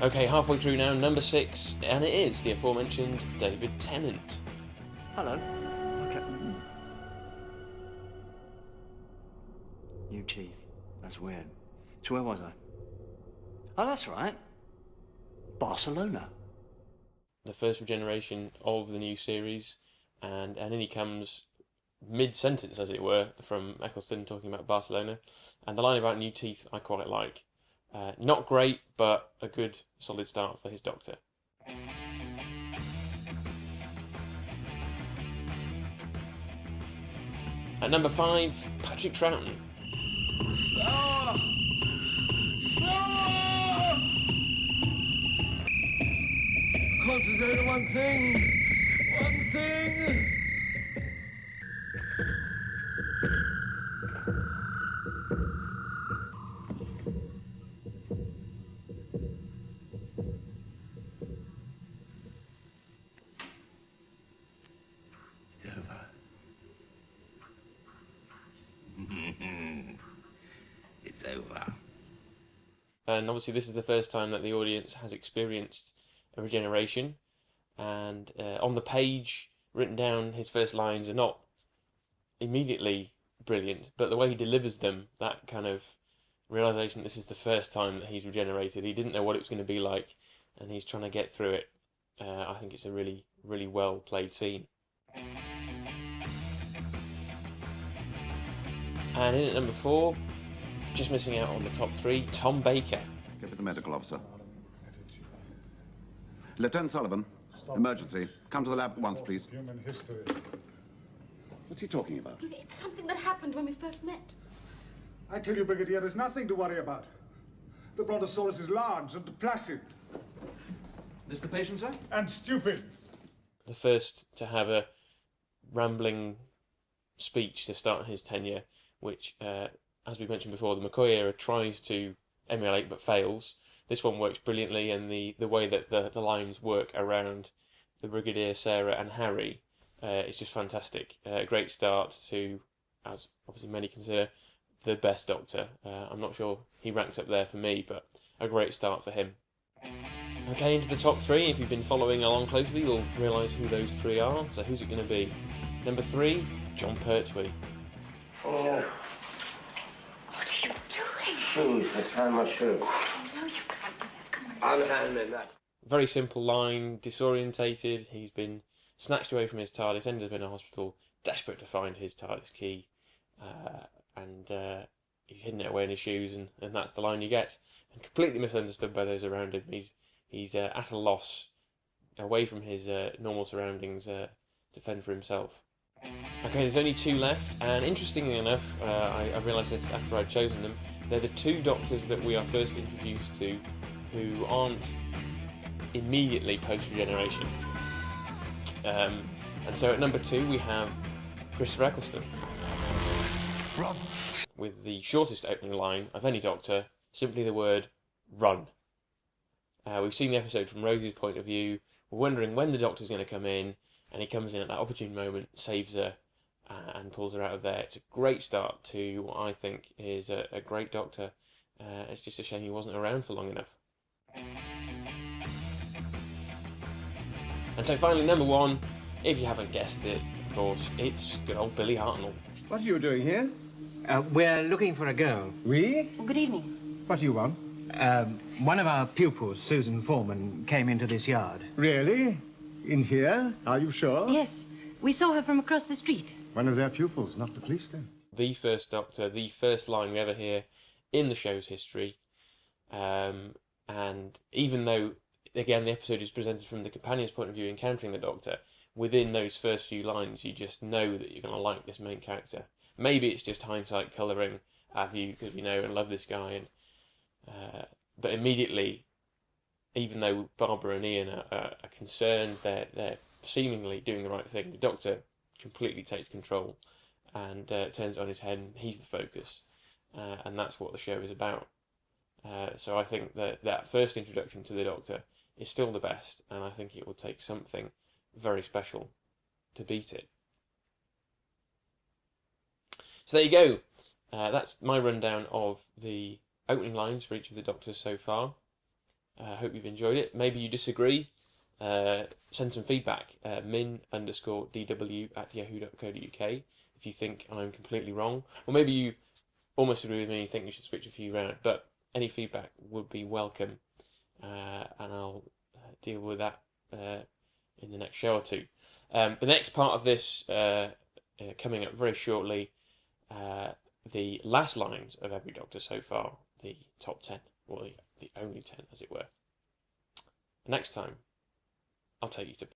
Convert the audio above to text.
Okay, halfway through now, number 6, and it is the aforementioned David Tennant. Hello. Okay. New teeth. That's weird. So where was I? Oh, that's right. Barcelona. The first regeneration of the new series, and in he comes mid-sentence, as it were, from Eccleston talking about Barcelona, and the line about new teeth I quite like. Not great, but a good, solid start for his doctor. At number 5, Patrick Troughton. Slower! Slower! Concentrate on one thing. One thing. It's over. It's over. And obviously this is the first time that the audience has experienced a regeneration, and on the page written down his first lines are not immediately brilliant, but the way he delivers them, that kind of realization this is the first time that he's regenerated, he didn't know what it was going to be like, and he's trying to get through it. I think it's a really, really well played scene. And in at number 4, just missing out on the top 3, Tom Baker. Get with the medical officer. Lieutenant Sullivan, emergency. Come to the lab at once, please. Human history. What's he talking about? It's something that happened when we first met. I tell you, Brigadier, there's nothing to worry about. The Brontosaurus is large and placid. This the patient, sir? And stupid. The first to have a rambling speech to start his tenure, which, as we mentioned before, the McCoy era tries to emulate but fails. This one works brilliantly, and the way that the lines work around the Brigadier, Sarah and Harry is just fantastic. A great start to, as obviously many consider, the best Doctor. I'm not sure he ranks up there for me, but a great start for him. Okay, into the top 3. If you've been following along closely, you'll realise who those 3 are. So who's it going to be? Number 3, John Pertwee. Oh. What are you doing? Shoes, let's tie my shoe. No, you can't do that. Come on. I'm handling that. Very simple line, disorientated. He's been snatched away from his TARDIS, ended up in a hospital, desperate to find his TARDIS key, and he's hidden it away in his shoes, and that's the line you get. And completely misunderstood by those around him. He's at a loss, away from his normal surroundings, to fend for himself. Okay, there's only 2 left, and interestingly enough, I realised this after I'd chosen them, they're the 2 Doctors that we are first introduced to who aren't immediately post-regeneration. And so at number 2 we have Christopher Eccleston. Run! With the shortest opening line of any Doctor, simply the word, run. We've seen the episode from Rosie's point of view, we're wondering when the Doctor's going to come in, and he comes in at that opportune moment, saves her, and pulls her out of there. It's a great start to what I think is a great Doctor. It's just a shame he wasn't around for long enough. And so finally, number 1, if you haven't guessed it, of course, it's good old Billy Hartnell. What are you doing here? We're looking for a girl. We? Well, good evening. What do you want? One of our pupils, Susan Foreman, came into this yard. Really? In here? Are you sure? Yes, we saw her from across the street. One of their pupils, not the police then. The first Doctor, the first line we ever hear in the show's history. And even though, again, the episode is presented from the companion's point of view, encountering the Doctor, within those first few lines, you just know that you're going to like this main character. Maybe it's just hindsight colouring our view because we know and love this guy, but immediately, even though Barbara and Ian are concerned, they're seemingly doing the right thing. The Doctor completely takes control and turns it on his head, and he's the focus, and that's what the show is about. So I think that first introduction to the Doctor is still the best, and I think it will take something very special to beat it. So there you go. That's my rundown of the opening lines for each of the Doctors so far. I hope you've enjoyed it. Maybe you disagree. Send some feedback. min_dw@yahoo.co.uk if you think I'm completely wrong. Or maybe you almost agree with me and you think you should switch a few around. But any feedback would be welcome. And I'll deal with that in the next show or two. The next part of this coming up very shortly, the last lines of every Doctor so far, the top 10, or the only 10 as it were. Next time, I'll take you to...